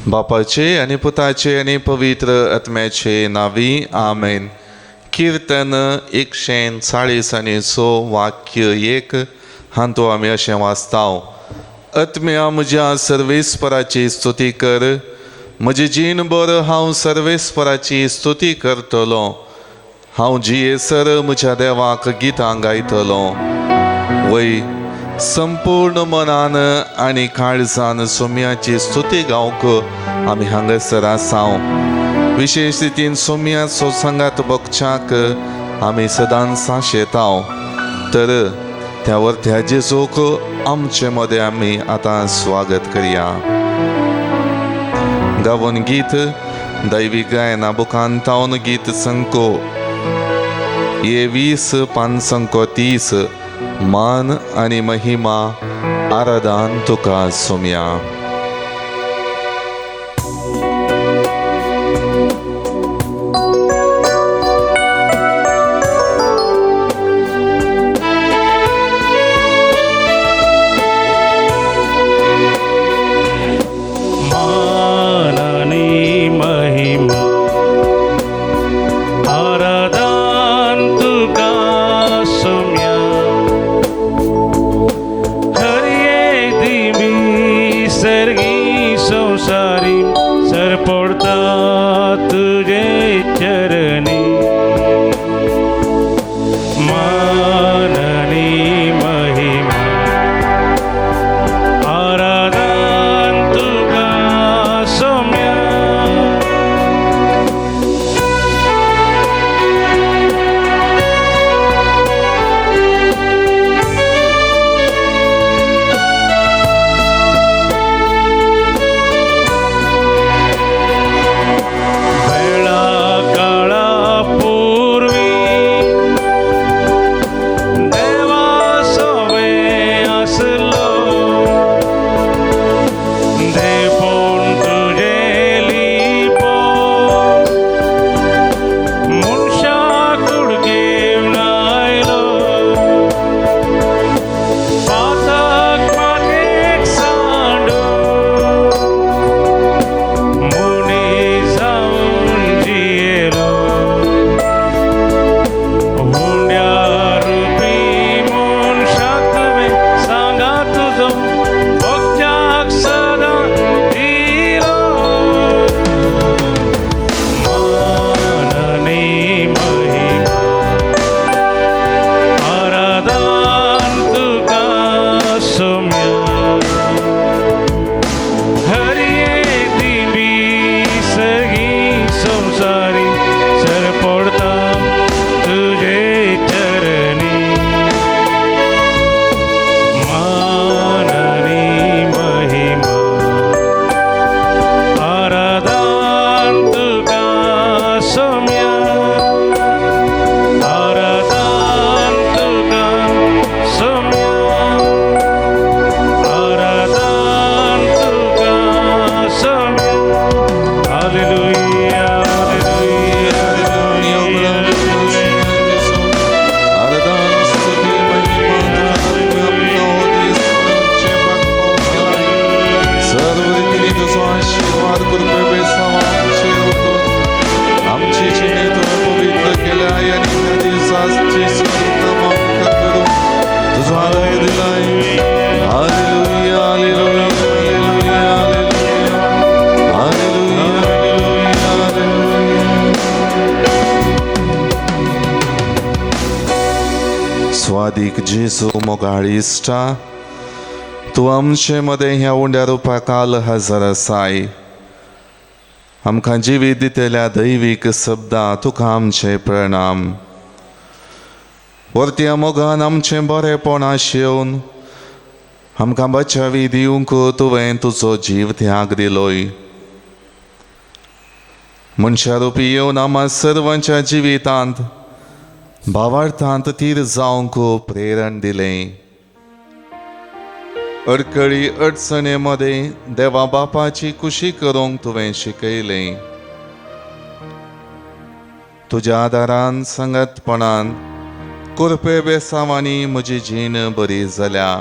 बापाचे आणि पुताचे आणि पवित्र आत्म्याचे नावी आमेन. कीर्तन 140 वाक्य 1 हांतो आमी अशें वाचताव. आत्म्या म्हज्या सर्वेस्पराची स्तुती कर, म्हजे जीणभर हांव सर्वेस्पराची स्तुती करतलो. हांव जियेसर म्हज्या देवाक गितां गायतलो. वय संपूर्ण मनान आनी काळजान सोम्याची स्तुती गावंक आमी हांगासर आसाव. विशेष रितीन सोम्याचो संगात भोगच्याक आमी सदांच साशेताव. तर त्या वर्त्या जेजूक आमचे मदें आमी आतां स्वागत करया. गावन गीत दैवीक गायना बुकांतावन गीत संको 20:530 मान आणि महिमा आराधन तुका सोम्या. स्वादिक जेजू मोगाळिश्टा, तूं आमचे मदें ह्या उंड्या रुपाकाल हजर आसाय. आमकां जिवीत दितेल्या दैवीक शब्दां तुका आमचे प्रणाम. वर्त्या मोगान आमचें बरेंपण आशेवन आमकां बचावी दिवंक तुवें तुजो जीव त्याग दिलोय. मनशा रुपी येवन आम्हा सर्वांच्या जिवितांत भावार्थांत तीर जावंक प्रेरण दिलें. अडकळी अडचणे मध्ये देवा बापाची कुशी करूंक तुवें शिकयलें. तुज्या आदारान संगतपणान कुरपे बेसावांनी म्हजी जीण बरी जाल्या.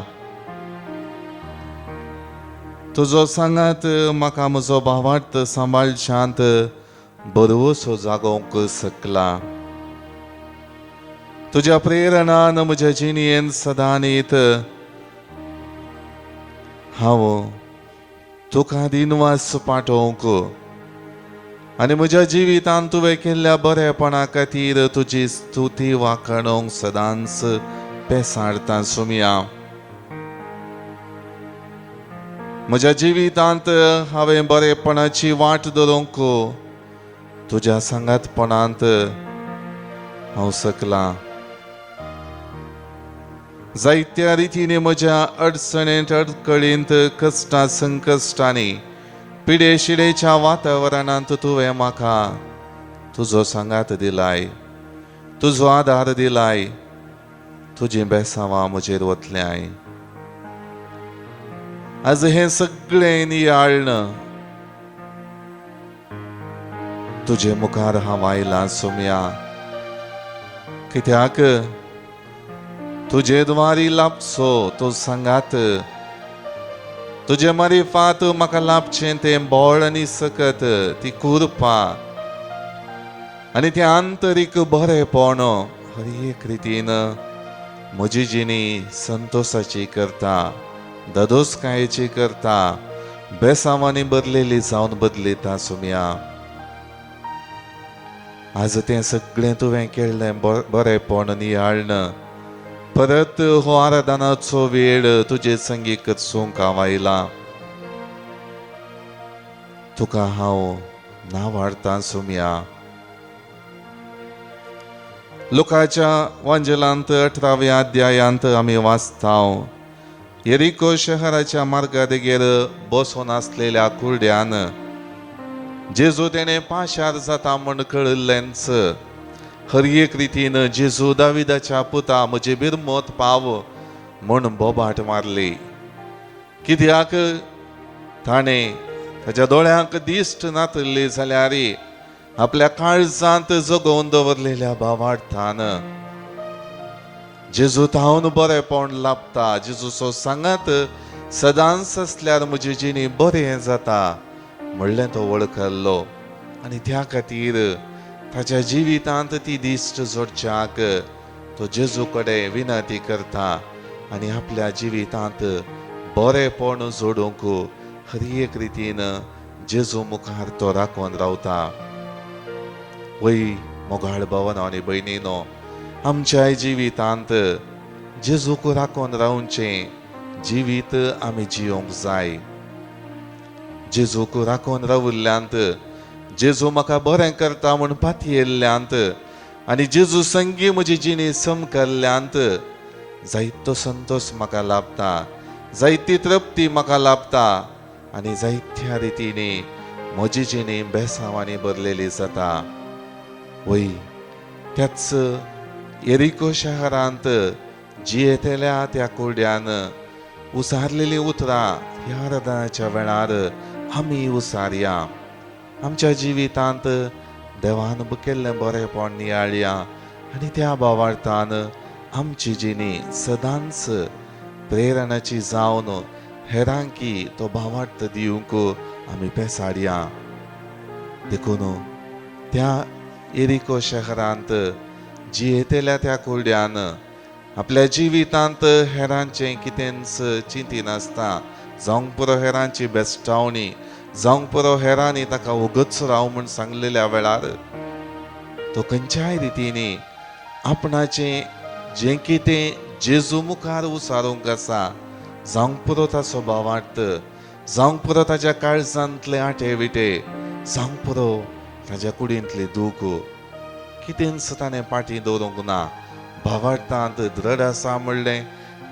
तुजो सांगात म्हाका म्हजो भावार्थ सांबाळशांत बरोसो जागोवंक सकला. तुज्या प्रेरणान म्हज्या जिणेंत सदां येत हांव तुका दिनवास पाठोवंक आनी म्हज्या जिवितांत तुवें केल्ल्या बरेपणा खातीर तुजी स्तुती वाखणूंक सदांच पेसारता सुमिया. म्हज्या जिवितांत हांवें बरेपणाची वाट धरूंक तुज्या सांगातपणांत हांव सकलां. जायत्या रितीने म्हज्या अडचणेंत अडकळींत कश्टां संकश्टांनी पिडेशिडेच्या वातावरणांत तुवें म्हाका तुजो सांगात दिलाय, तुजो आदार दिलाय, तुजी बेसांवां म्हजेर वतल्याय. आज हें सगळें नियाळन तुजे मुखार हांव आयलां सुम्या. कित्याक तुजे द्वारी लाभसो तो सांगात, तुजे मारिफात म्हाका लाभचें तें बोळ आनी सकत, ती कुरपा आनी तें आंतरीक बरेपण हर एक रितीन म्हजी जिणी संतोशाची करता, ददोसकायेची करता, बेसांवांनी भरलेली जावन बदलिता सुम्या. आज तें सगळें तुवें केल्लें बरेपण नियाळन परत हो आराधनाचो वेळ तुजे संगीत सोंक हांव आयलां. तुका हांव नावाडटां सुम्या. लुकाच्या वांजेलांत 18व्या अध्यायांत आमी वाचताव, येरिको शहराच्या मार्गादेगेर बसून आसलेल्या कुरड्यान जेजू तेणे पाशार जाता म्हण कळिल्लेंच हर एक रितीन जेजू दाविदाच्या पुता म्हजे बिरमोत पाव म्हण बोबाट मारली. कित्याक ताणें ताच्या दोळ्यांक दिश्ट नातल्ली जाल्यार आपल्या काळजांत जगोवन दवरलेल्या भावार्थान जेजू थावन बरेपण लाभता, जेजूचो सांगात सदांच आसल्यार म्हजी जिणी बरें जाता म्हणलें तो वळखलो. आनी त्या खातीर ताच्या जिवितांत ती दिश्ट जोडच्याक तो जेजू कडेन विनंती करता आनी आपल्या जिवितांत बरेपण जोडूंक हर एक रितीन जेजू मुखार तो राखून रावता. वय मोगाळ भावांनो आनी भयणीनो, आमच्या जिवितांत जेजूक राखून रावचें जिवीत आमी जियोंक जाय. जेजूक राखून राविल्ल्यांत, जेजू म्हाका बरें करता म्हूण पातयेल्ल्यांत आनी जेजू संगी म्हजी जिणी समकल्ल्यांत जायतो संतोश म्हाका लाभता, जायती तृप्ती म्हाका लाभता आनी जायत्या रितीनी म्हजी जिणी बेसांवांनी भरलेली जाता. वय त्याच येरिको शहरांत जियेतेल्या त्या कुरड्यान उसारलेली उतरां ह्या आराधनाच्या वेळार आमी उसारया. आमच्या जिवितांत देवान केल्लें बरेपण नियाळया आनी त्या भावार्थान आमची जिणी सदांच प्रेरणाची जावन हेरांकी तो भावार्थ दिवंक आमी पेसाडया. देखून त्या येरिको शहरांत जियेतेल्या त्या कुरड्यान आपल्या जिवितांत हेरांचें कितेंच चिंतिनासता, जावंक पुरो हेरांची बेस्टावणी, जावंक पुरो हेरांनी ताका उगच राव म्हूण सांगलेल्या वेळार तो खंयच्याय रितीनी आपणाचें जें कितें जेजू मुखार उसारूंक आसा, जावंक पुरो ताचो भावार्थ, जावंक पुरो ताच्या काळजांतले आटे विटे, जावंक पुरो ताच्या कुडींतले दूख, कितेंच ताणें फाटीं दवरूंक ना. भावार्थांत दृढ आसा म्हणलें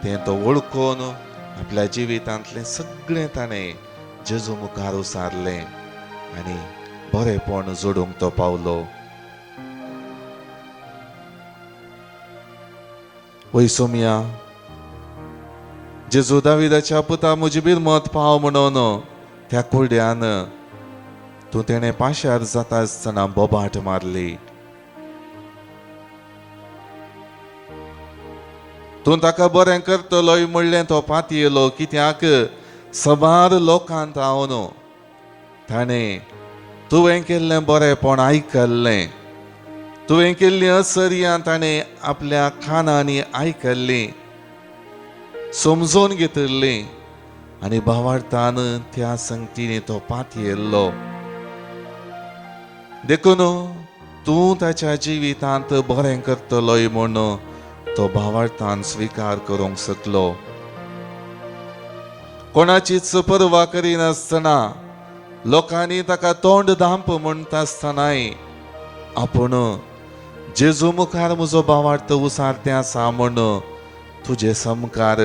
तें तो वळखून आपल्या जिवितांतलें सगळें ताणें जेजू मुखार उसारलें आनी बरेपण जोडूंक तो पावलो. वय सोमिया, जेजू दाविदाच्या पुता म्हजी बिरमत पाव म्हणून त्या कुरड्यान तूं तेणें पाशार जाता आसतना बोबाट मारली. तूं ताका बरें करतलोय म्हणलें तो पातयेलो, कित्याक सबार लोकांत रावन ताणें तुवें केल्लें बरेंपण आयकल्लें, तुवें केल्लीं असर्यां ताणें आपल्या कानांनी आयकल्लीं, समजून घेतिल्लीं आनी भावार्थान त्या संगतींनी तो पात येयल्लो. देखून तूं ताच्या जिवितांत बरें करतलोय म्हूण तो भावार्थान स्विकार करूंक शकलो. कोणाचीच परवा करिनासतना, लोकांनी ताका तोंड धांप म्हणटा आसतनाय आपूण जेजू मुखार म्हजो भावार्थ उसारतें आसा म्हूण तुजे समकार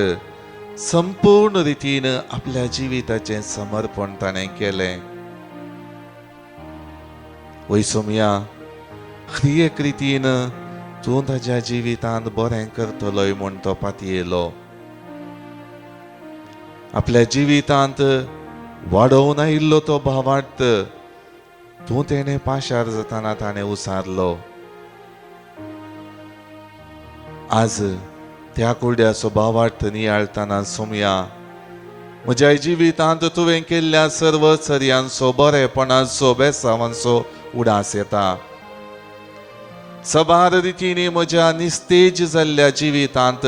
संपूर्ण रितीन आपल्या जिविताचें समर्पण ताणें केलें. वय सोमया, खरी एक रितीन तूं ताच्या जिवितांत बरें करतलोय म्हूण तो पातयेलो. आपल्या जिवितांत वाडोवन आयिल्लो तो भावार्थ तूं तेणें पाशार जाताना ताणें उसारलो. आज त्या कुरड्याचो भावार्थ नियाळतना सोमया, म्हज्या जिवितांत तुवें केल्ल्या सर्व चर्यांचो बरेपणाचो बेसांवांचो उडास येता. सबार रितींनी म्हज्या निस्तेज जाल्ल्या जिवितांत,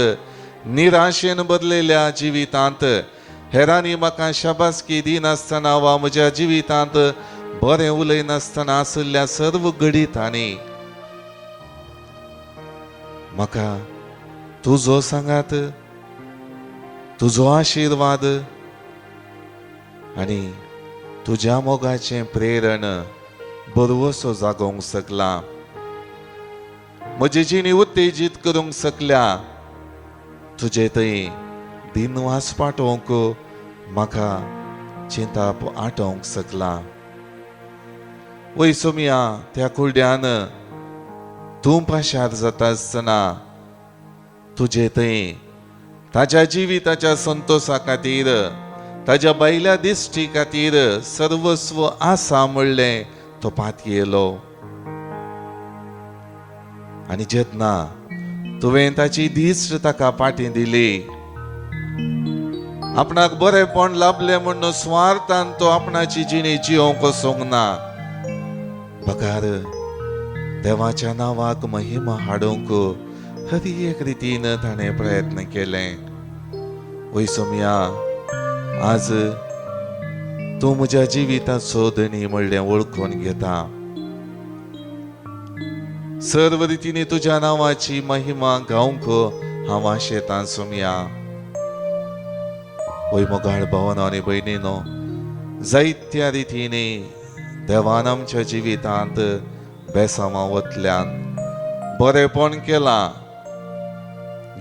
निराशेन भरलेल्या जिवितांत, हेरांनी म्हाका शाबासकी दिनासतना वा म्हज्या जिवितांत बरें उलयनासतना आसल्या सर्व घडीतांनी म्हाका तुजो सांगात, तुजो आशिर्वाद आनी तुज्या मोगाचें प्रेरण बरवसो जागोवंक शकला. म्हजी जिणी उत्तेजीत करूंक शकल्या. तुजे थंय दिनवास पाठोवंक म्हाका चिंता आटोवंक शकला. वय सोमया, त्या कुरड्यान तूं पाशार जाता आसतना तुजे थंय ताच्या जिविताच्या संतोषा खातीर, ताच्या बायल्या दिश्टी खातीर सर्वस्व आसा म्हणलें तो पातयेलो. आनी जेन्ना तुवें ताची दिश्ट ताका पाटी दिली, आपणाक बरेंपण लाभलें म्हणून स्वार्थान तो आपणाची जिणी जिवंक सोंग ना. बकार देवाच्या नांवाक महिमा हाडूंक हरी एक रितीन ताणें प्रयत्न केले. वय सोमया, आज तूं म्हज्या जिविताचो धनी म्हणलें वळखून घेता. सर्व रितींनी तुज्या नांवाची महिमा गावंक हांव आशेतां सोमया. वय मोगाळ भावानो आनी भयणीनो, जायत्या रितींनी देवान आमच्या जिवितांत बेसांवां वतल्यान बरेंपण केलां.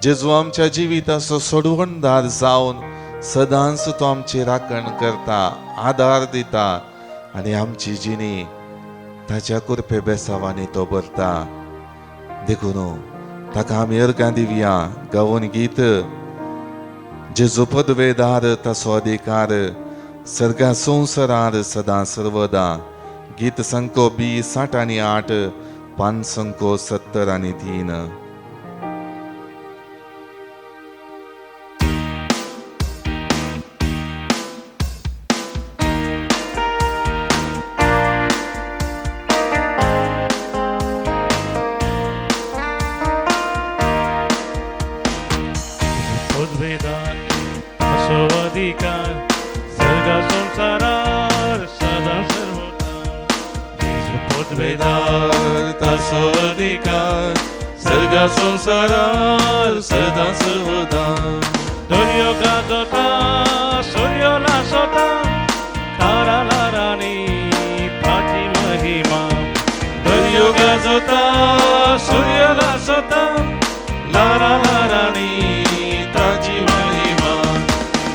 जेजू आमच्या जिविताचो सोडवणदार जावन सदांच तो आमची राखण करता, आदार दिता आनी आमची जिणी ताच्या कृपे बेसांवांनी तो भरता. देखून ताका आमी अर्गां दिवया. गावून गीत जेजू पदवेदार ताचो अधिकार सर्गा संवसारार सदां सर्वदा. गीत संको 20, 60 आनी 8, पान संको 70 आनी 3. उद्वेदान असो अधिकार सर्गा संसारार सदा सर्वदा. उद्वेदान असो अधिकार सर्गा संसारार सदा सर्वदा. दर्यो गाजता सूर्य लासता खाराला राणी ताची महिमा. दर्यो गाजता सूर्य लासता लारा राणी ताची महिमा.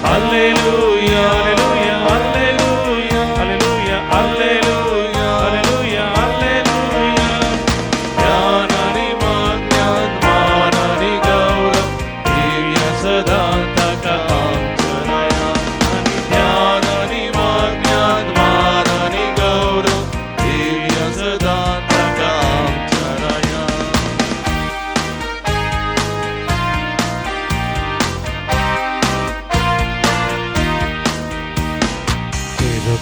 Hallelujah hallelujah hallelujah hallelujah hallelujah hallelujah hallelujah. ज्ञान आणि मान आणि गौरव दिव्य सदा ताका आमचनाया.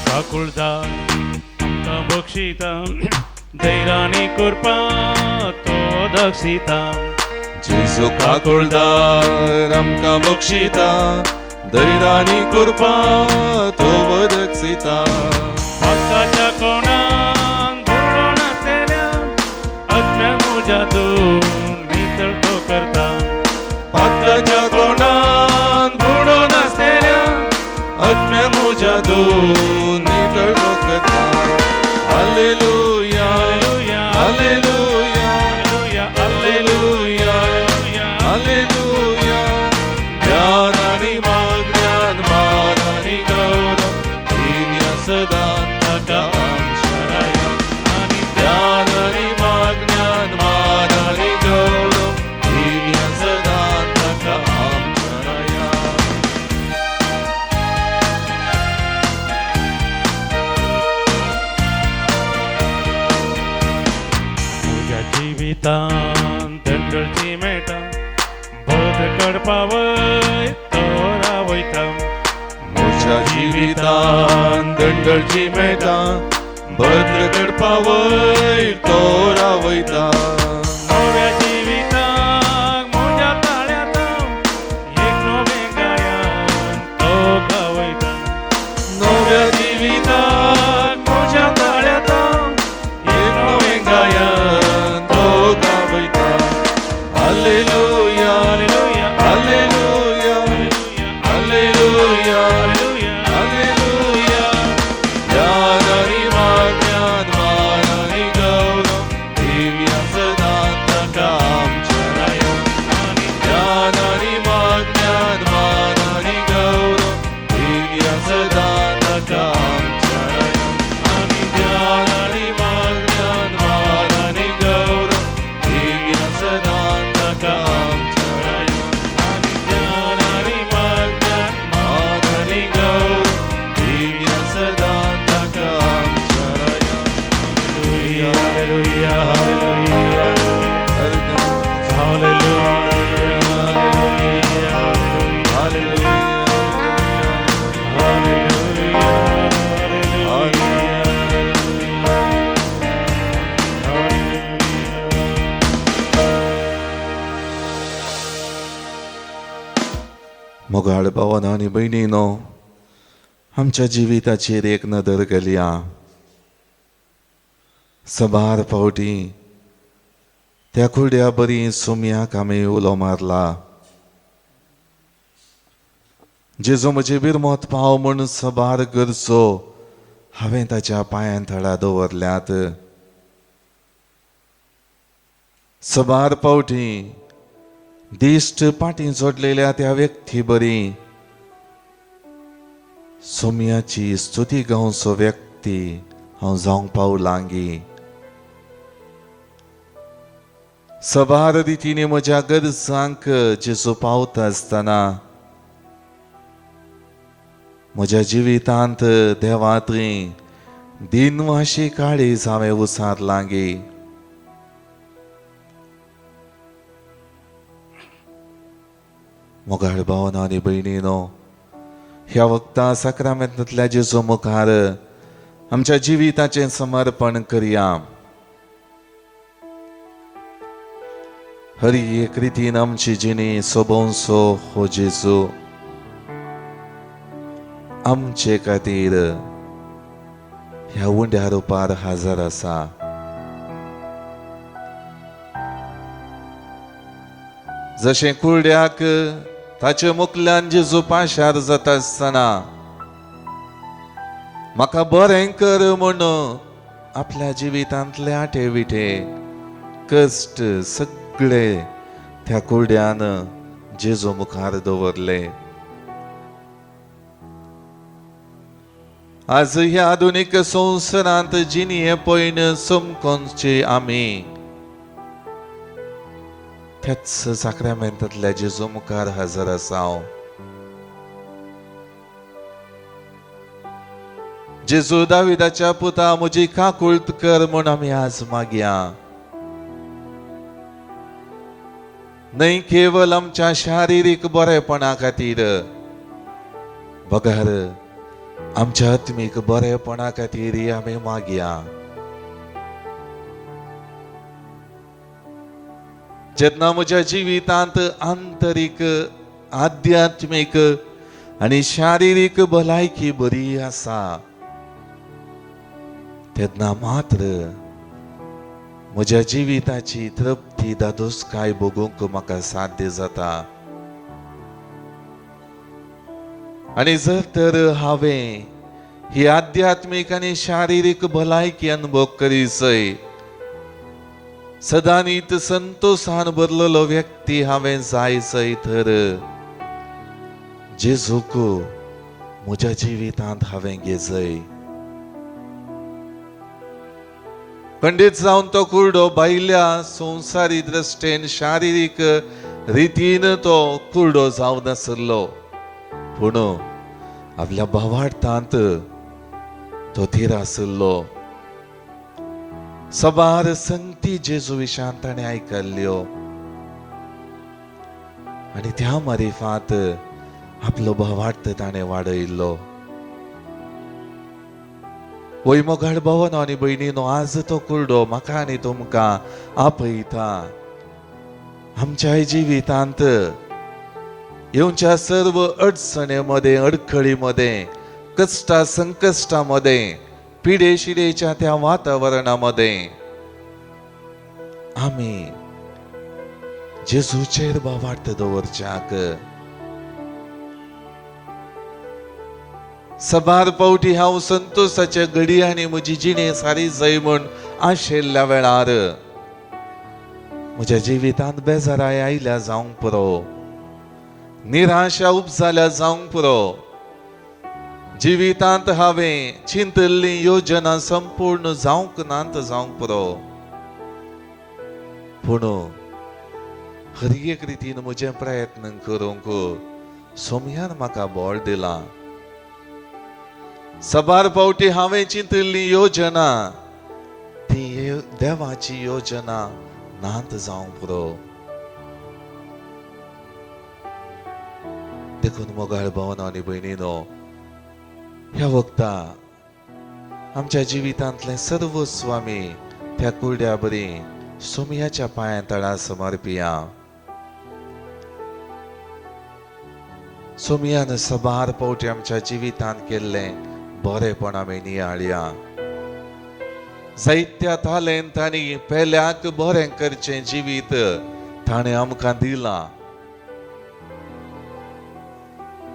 काकुळदार आमकां बक्षिता दैरानी कृपा तो दक्षिता जेजू काकुळदार आमकां बक्षिता दैरानी कृपा तो वदक्षिता भक्ताच्या कोणाक धुळो नासलेल्या अज्ञान मुजातून नितळ तो करता पात्राच्या कोणान बुडो नासलेल्या आत्म्या मुजातून नितळ करता हालेलुया हालेलुया हालेलुया हालेलुया ज्ञान आणि ज्ञान मान आणि गौरव दिव्या सदा ताका आमच्या आणि ज्ञान आणि ज्ञान मान आणि गौरव दिव्या सदा ताका आमच्या तुझ्या जिवितान दंडळची मेटा बोध कडपावय तो रावयता मोच्या जिवितान दंडळची मेटा भद्र कडपावय तो रावयता नव्या जिविताक म्हज्या ताळ्यात एक नवें गायन तो गावयता नव्या जिवितान मोच्या ताळ्यात एक नवें गायन तो गावयता हालेलुया हालेलुया हालेलुया हालेलुया ज्ञान आणि ज्ञान मान आणि गौरव दिव्या सदा ताका आमच्या ज्ञान आणि ज्ञान मान आणि गौरव दिव्या सदा ताका आमच्या आणि ज्ञान आणि ज्ञान मान आणि गौरव दिव्या सदा ताका आमच्या आणि ज्ञान आणि ज्ञान मान आणि गौरव दिव्या सदा ताका आमच्या हालेलुया हालेलुया हालेलुया मोगाळ भावांनो आनी भयणीनो, आमच्या जिविताचेर एक नदर घालया. सबार फावटी त्या कुरड्या बरी सुम्याक आमी उलो मारला. जेजो म्हजे बिरमोत पाव म्हूण सबार गरजो हांवें ताच्या पांयां थळा दवरल्यात. सबार फावटी दिश्ट पाटी जोडलेल्या त्या व्यक्ती बरी सोम्याची स्तुती गावचो व्यक्ती हांव जावंक पावलांगी. सबार रितीने म्हज्या गरजांक जेजू पावता आसतना म्हज्या जिवितांत देवांतली दिनवाशी काळीज हांवें उसारलांगी. मोगाळ भावांनो आनी भयणीनो, ह्या वक्ता साक्रामेंतांतल्या जेजू मुखार आमच्या जिविताचें समर्पण करया. हर एक रितीन आमची जिणी सोबोवचो हो जेजू आमचे खातीर ह्या उंड्या रुपार हजर आसा. जशें कुरड्याक ताच्या मुखल्यान जेजू पाशार जाता आसतना म्हाका बरें कर म्हूण आपल्या जिवितांतले आटे विटे कश्ट सगळे त्या कुरड्यान जेजू मुखार दवरले. आज ह्या आधुनिक संवसारांत जिणे पयन समकोनचे आमी त्याच साक्रामेंतांतल्या जेजू मुखार हजर आसाव. जेजू दाविदाच्या पुता म्हजी काकुळट कर म्हूण आमी आज मागया. न्हय केवळ आमच्या शारिरीक बरेपणा खातीर बगार आमच्या आत्मीक बरेपणा खातीर आमी मागया. जेन्ना म्हज्या जिवितांत आंतरीक, आध्यात्मीक आनी शारिरीक भलायकी बरी आसा, तेन्ना मात्र म्हज्या जिविताची तृप्ती दादोसकाय भोगूंक म्हाका साध्य जाता. आनी जर तर हांवें ही आध्यात्मीक आनी शारिरीक भलायकी अनुभव करीसय सदांच संतोषान भरलेलो व्यक्ती हांवें जायसय, तर जेजूक म्हज्या जिवितांत हांवें घेजय. खंडीत जावन तो कुरडो भायल्या संवसारी दृश्टेन शारिरीक रितीन तो कुरडो जावन नासलो, पूण आपल्या भावार्थांत तो थीर आसलो. सबार संगती जेजू विशांत ताणें आयकल्ल्यो आनी त्या मारिफांत आपलो भावार्थ ताणें वाडयल्लो. वैमोगाड भावांनो आनी भयणींनो, आज तो कुरडो म्हाका आनी तुमकां आपयता. आमच्या जिवितांत येवच्या सर्व अडचणीमध्ये, अडखळीमध्ये, कष्टा संकष्टामध्ये, पिडेशिडेच्या त्या वातावरणामध्ये आमी जेजूचेर भावार्थ दवरच्याक सबार पावटी हांव संतोषाच्या घडयांनी म्हजी जिणे सारी जाय म्हूण आशेल्ल्या वेळार म्हज्या जिवितांत बेजाराय आयल्या जावंक पुरो, निराशा उपजाल्या जावंक पुरो, जिवितांत हांवें चिंतल्ली योजना संपूर्ण जावंक नात जावंक पुरो, पूण हर एक रितीन म्हजे प्रयत्न करूंक सोमयान म्हाका बळ दिला. सबार पावटी हांवें चिंतल्ली योजना ती देवाची योजना नात जावंक पुरो. देखून मोगाळ भावांनो आनी भयणींनो, ह्या वक्ता आमच्या जिवितांतले सर्वस्व आमी त्या कुरड्या बरी सोमयाच्या पांया तळा समर्पिया. सोमयान सबार पावटी आमच्या जिवितांत केल्ले बरेपण आमी नियाळया. जायत्या तालेंतांनी पेल्याक बरें करचें जिवीत ताणें आमकां दिलां.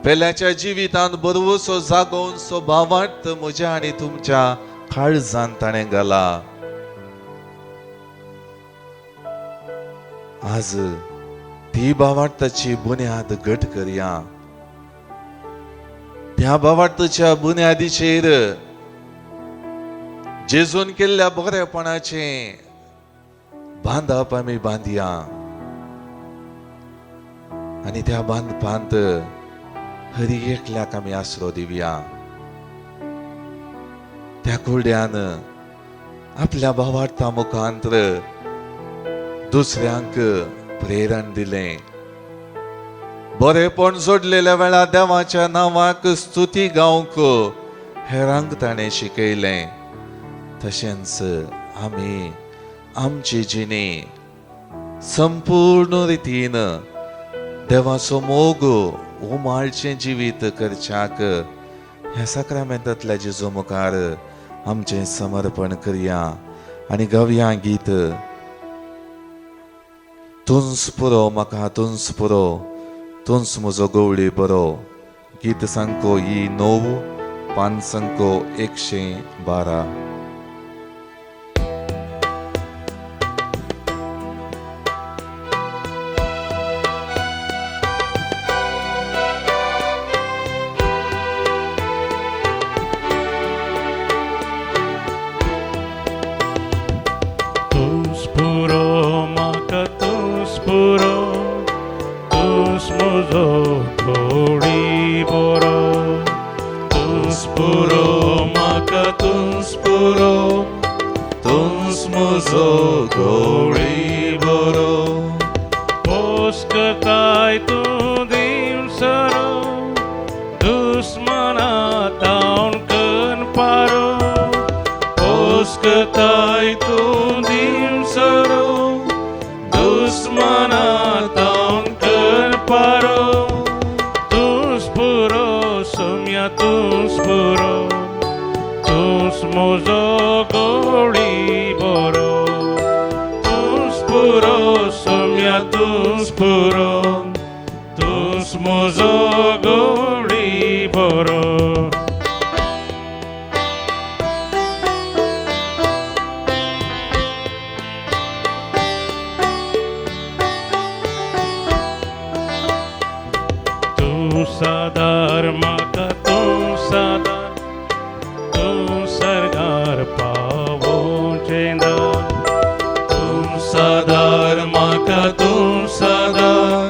पेल्याच्या जिवितांत बरवसो जागोवन स्वभावार्थ म्हज्या आनी तुमच्या काळजांत ताणें घाला. आज ती भावार्थाची बुन्याद घट करया. त्या भावार्थाच्या बुन्यादीचेर जेजून केल्ल्या बरेपणाचे बांदप आमी बांदया आनी त्या बांदपांत हर एकल्याक आमी आसरो दिवया. त्या कुरड्यान आपल्या भावार्था मुखांतर दुसऱ्यांक प्रेरण दिलें. बरेपण जोडलेल्या वेळा देवाच्या नांवाक स्तुती गावंक हेरांक ताणें शिकयलें. तशेंच आमी आमची जिणे संपूर्ण रितीन देवाचो मोग उमाळचें जिवीत करच्याक ह्या साक्रामेंतांतल्या जेजू मुखार आमचें समर्पण करया आनी गावया गीत तुंस पुरो म्हाका तुंस पुरो तुंस म्हजो गवळी बरो. गीत संको ही 9 पान संको 112. Dushmana सकताय तूं दिवसरो दुस्मनातावन कर पारो तूंच पुरो सोम्या तूंच पुरो तूंच म्हजो गवळी बरो तूंच पुरो सोम्या तूंच पुरो तूंच म्हजो गवळी बरो तूं सादार म्हाका तूं सादार तूं सरगार पावोचें दार तूं सादार म्हाका तूं सादार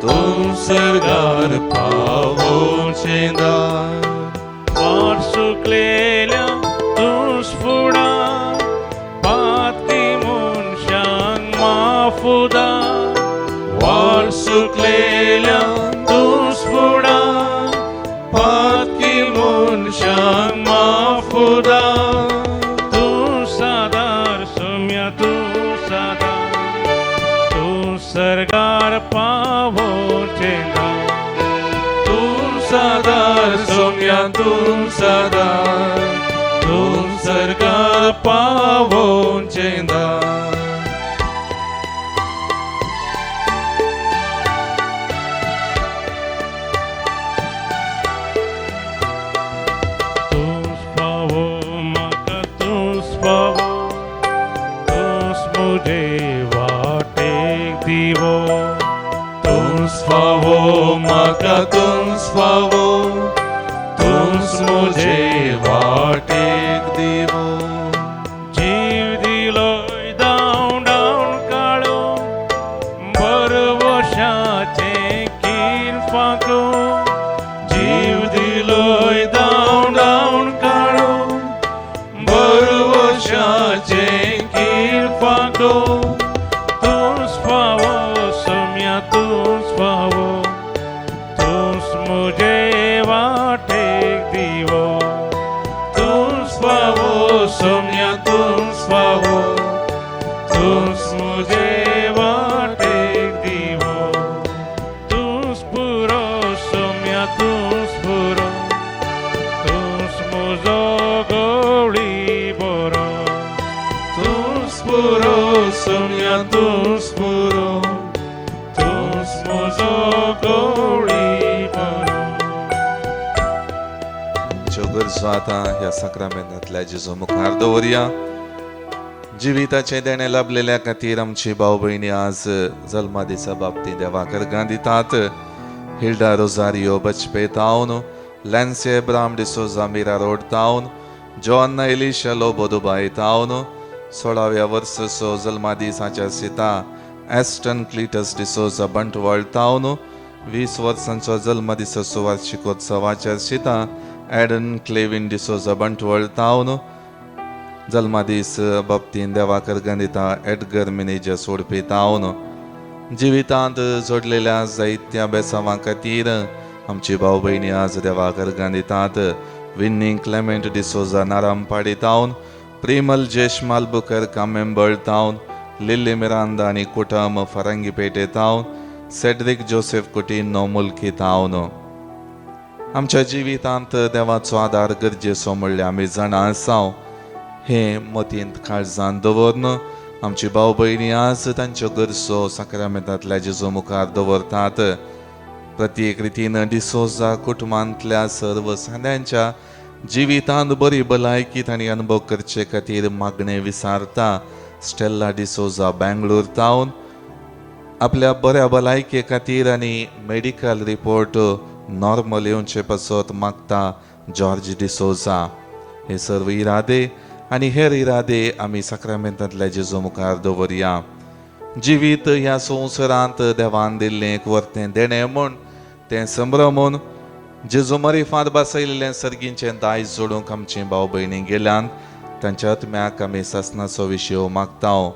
तूं सरगार पावोचें दार वाट सुकलेल्या तूंच फुडार पातकी मनशांक माफुदार वाट सुकलेल्या तूंच फुडार पातकी मनशांक माफुदार तूं सादार सोम्या तूं सादार तूं सरगार पावोचें दार तूं सादार सोम्या तूं सादार तूं सरगार पावोचें दार तूंच पावो म्हाका तूंच पावो तूंच म्हजे वाटेक दिवो तूंच पावो म्हाका तूंच पावो तूंच म्हजे वाटेक दिवो जीव दिलोय दावन दावन काडो बरवशाचें कीर फाको जीव दिलोय दावन दावन काडो बरवशाचें कीर फाको तूंच पावो सोम्या तूंच पावो तूंच म्हजे वाटेक दिवो तूंच पावो सोम्या तूंच पावो तूंच म्हजे वाटेक दिवो तूंच पुरो सोम्या तूंच पुरो तूंच म्हजो गवळी बरो तूंच पुरो सोम्या तूंच पुरो तूंच म्हजो गवळी बरो ज्यो गरजो आतां ह्या सक्रामेंतांतल्या जेजू मुखार दवरया जिविताचे देणे लाभलेल्या खातीर आमची भाव भयणी आज जल्मा दिसा बाबतींत देवाक अर्गां दितात हिल्डा रोजारियो बचपे टावन Lancy Abram D'Souza Mira Road टावन जोअन्ना एलिशा लोबो दुबाय टावन 16व्या वर्साचो जल्मा दिसाच्या सिता एस्टन क्लिटस डिसोजा बंटवाळ टावन 20 वर्सांचो जल्म दिसाचो वार्षिकोत्सवाच्या सिता एडन क्लेविन डिसोजा बंटवाळ टावन जल्मा दीस बाबतींत देवाक अर्गां दिता एडगर मिनेजा सोडपी टावन जिवितांत जोडलेल्या जायत्या बेसावां खातीर आमची भाव भयणी आज देवाक अर्गां दितात Vinny Clement D'Souza नारामपाडी town Primal जेश मालबुकर कामेंबळ टावन लिली मिरांदा आनी कुटम फरंगीपेटे टावन सेड्रिक जोसेफ कुटिनो मुल्की टावन आमच्या जिवितांत देवाचो आदार गरजेचो म्हणल्यार आमी जाणा आसाव हे मतींत काळजांत दवरून आमची भाव भयणी आज तांच्यो गरजो सक्रामेंतांतल्या जेजू मुखार दवरतात प्रत्येक रितीन डिसोजा कुटुंबांतल्या सर्वसाद्यांच्या जिवितांत बरी भलायकी तांणी अनुभव करचे खातीर मागणें विसारता स्टेल्ला डिसोजा बेंगळूर टावन आपल्या बऱ्या भलायके खातीर आनी मेडिकल रिपोर्ट नॉर्मल येवचे पासत मागता जॉर्ज डिसोजा हे सर्व इरादे आनी हेर इरादे आमी सक्रामेंतांतल्या जेजू मुखार दवरया जिवीत ह्या संवसारांत देवान दिल्लें एक वर्तें देणें म्हूण तें संभ्रमून जेजू मरिफांत बसयल्लें सर्गींचें दायज जोडूंक आमची भाव भयणी गेल्यान तांच्या आत्म्याक आमी सासणाचो विशय मागतांव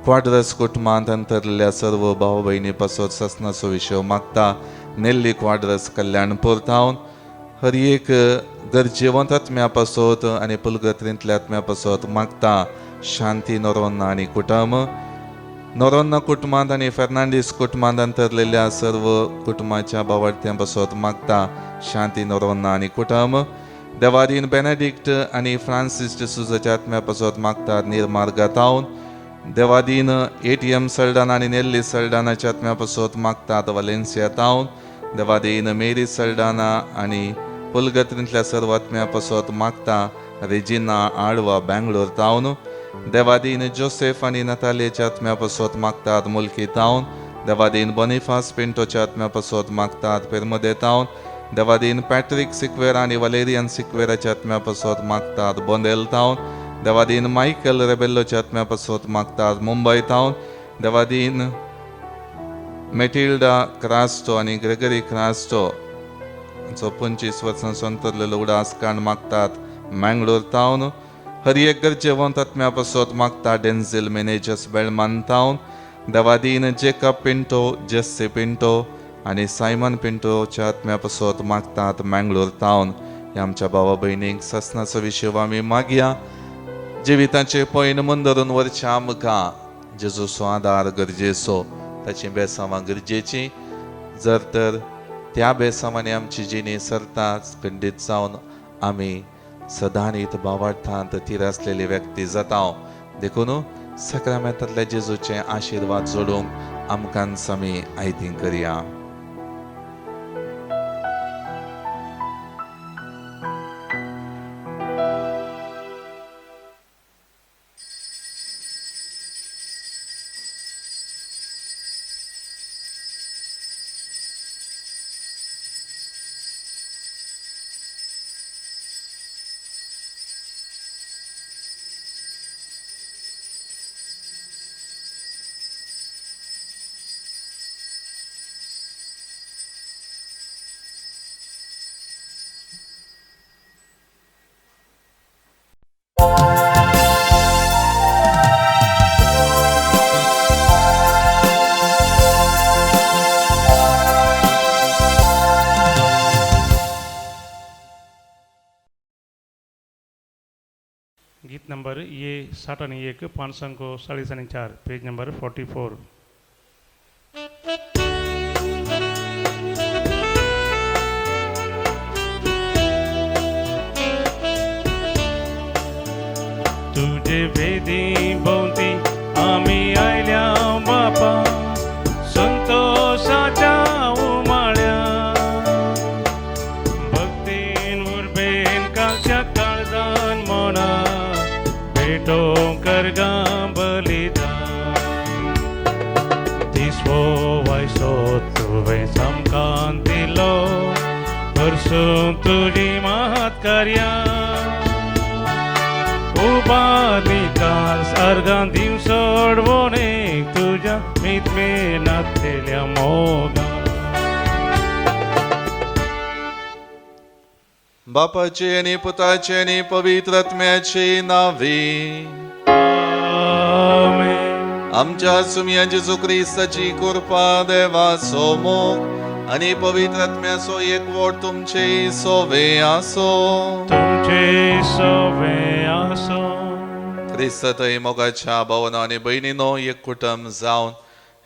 क्वाड्रस कुटुंबांत अंतरलेल्या सर्व भाव भयणी पासत सासणाचो विशय मागता नेल्ली क्वाड्रस कल्याणपूर टावन हर एक गरजेवंत आत्म्या पासत आनी पुलगत्रींतल्या आत्म्या पासत मागता शांती नोरोन्ना आनी कुटुंब नोरोन्ना कुटुंबांत आनी फेर्नांडीस कुटुंबांत अंतरलेल्या सर्व कुटुंबाच्या बावडत्यां पासत मागता शांती नोरोन्ना आनी कुटुंब देवादीन बेनेडिक्ट आनी फ्रांसिस डिसूजाच्या आत्म्या पासत मागता निर्मार्ग गातावन देवादीन ATM सल्डाना आनी नेल्ली सल्डानाच्या आत्म्या पासत मागतात वालेन्सिया तावन देवादीन मेरी सल्डाना आनी पुलगत्रींतल्या सर्व आत्म्या पासत मागता रेजिना आडवा बेंगळूर तावन देवादीन जोसेफ आनी नतालियाच्या आत्म्या पासत मागतात मुल्की तावन देवादीन बोनिफास पिंटोच्या आत्म्या पासत मागतात पेरमोदे तावन देवादीन पॅट्रिक सिक्वेरा आनी वलेरियन सिक्वेराच्या आत्म्या पासत मागतात बोंदेल तावन देवादीन मायकल रेबेल्लोच्या आत्म्या पासत मागतात मुंबय तावन देवादीन मेटिल्डा क्रास्टो आनी ग्रेगरी क्रास्टो 25 वर्सांचो अंतरलेलो उडास कांड मागतात मँगलोर तावन हर एक गरजेवंत आत्म्या पासत मागता डेन्झिल मॅनेजर्स बेळमान तावन देवादीन जेकब पिंटो जेस्सी पिंटो आनी सायमन पिंटोच्या आत्म्या पासत मागतात मँगलोर तावन ह्या आमच्या भावा भयणीक ससनाचो विशय आमी मागया जिविताचे पैन मंदरून वरच्या आमकां जेजूचो आदार गरजेचो ताची बेसांवां गरजेची जर तर त्या बेसांवांनी आमची जिणी सरताच खंडीत जावन आमी सदांनीत भावार्थांत तीर आसलेली व्यक्ती जाता देखून सक्रामेंतांतल्या जेजूचे आशिर्वाद जोडूंक आमकांच आमी आयतीं करया. गीत नंबर ये 61 540 पेज नंबर 44. तुझे भेदी भोवती आमी आयल्या बापा संतोषाच्या उमाळ्या भक्तीन उर्बेन काळच्या काळजान मोना भेटो करगा बलिदान दिसवो वायसो तुवें सामकां दिलो हरसून तुजी महत्कार्या उबारिकार सर्गां दिव सोडवोने तुझ्या मितमे नातेल्या मोगा बापाचे आनी पुताचे आनी पवित्र आत्म्याचे नावे आमेन. आमच्या सुमया जेजू क्रिस्ताची कृपा देवाचो मोग आनी पवित्र आत्म्याचो एकवट तुमचे सोवे आसो. तुमचे सोवे आसो. क्रिस्त थंय मोगाच्या भावना आनी भयणीनो एक कुटुंब जावन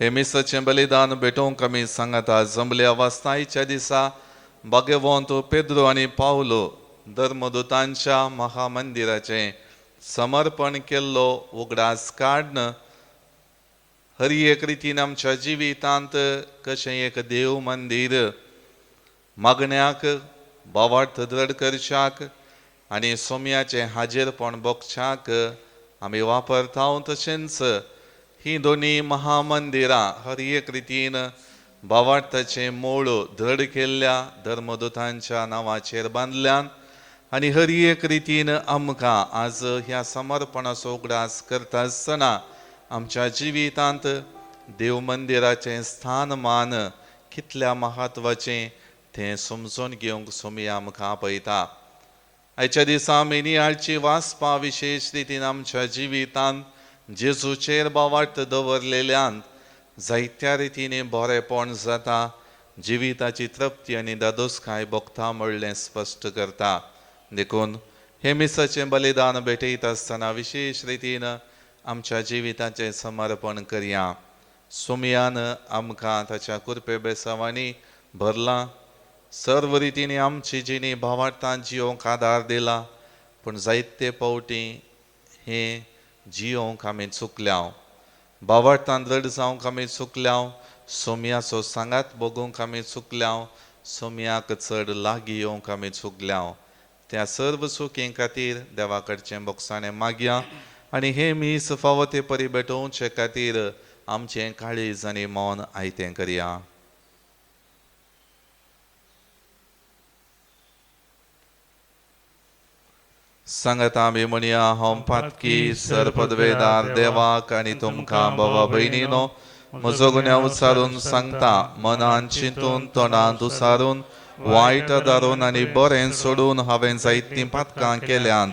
हे मिसाचें बलिदान भेटोवंक आमी सांगाता जमल्या वास्तायच्या दिसा भाग्यवंत पेद्रो आनी पावलो धर्मदूतांच्या महामंदिराचें समर्पण केल्लो उगडास काडन हर एक रितीन आमच्या जिवितांत कशें एक देव मंदिर मागण्याक भावार्थ दृढ करच्याक आनी सोम्याचें हाजेरपण भोगच्याक आमी वापरता तशेंच ही दोनी महामंदिरां हर एक रितीन भावार्थाचें मूळ दृढ केल्ल्या धर्मदूतांच्या नांवाचेर बांदल्यान आनी हर एक रितीन आमकां आज ह्या समर्पणाचो उगडास करता आसतना आमच्या जिवितांत देव मंदिराचें स्थानमान कितल्या म्हत्वाचें तें समजून घेवंक सोमी आमकां आपयता. आयच्या दिसा आमी नियाळची वाचपा विशेश रितीन आमच्या जिवितांत जेजूचेर भावार्थ दवरलेल्यान जायत्या रितीने बरेपण जाता जिविताची तृप्ती आनी दादोसकाय भोगता म्हणलें स्पश्ट करता. देखून हे मिसाचें बलिदान भेटयत आसतना विशेष रितीन आमच्या जिविताचें समर्पण करया. सुमयान आमकां ताच्या कृपे बेसावांनी भरला. सर्व रितींनी आमची जिणी भावार्थान जियोंक आदार दिला. पूण जायते पावटी हे जियोंक आमी चुकल्या. भावार्थान दृढ जावंक आमी चुकल्या. सोमयाचो सांगात बगूंक आमी चुकल्या. सोमयाक चड लागीं येवंक आमी चुकल्या. त्या सर्व चुकी खातीर देवा कडचें बोगसाणें मागया. आनी हे मीस फावो ते परी भेटोवचे खातीर आमचें काळीज आनी मौन आयतें करया. सांगता आमी म्हणया हांव पातकी सरपदवेदार देवाक आनी तुमकां भावा भयणीनो म्हजो गुन्यांव उचारून सांगता. मनान चिंतून तोंडांत उसारून वायट दारून आनी बरें सोडून हांवें जायतीं पातकां केल्यांत.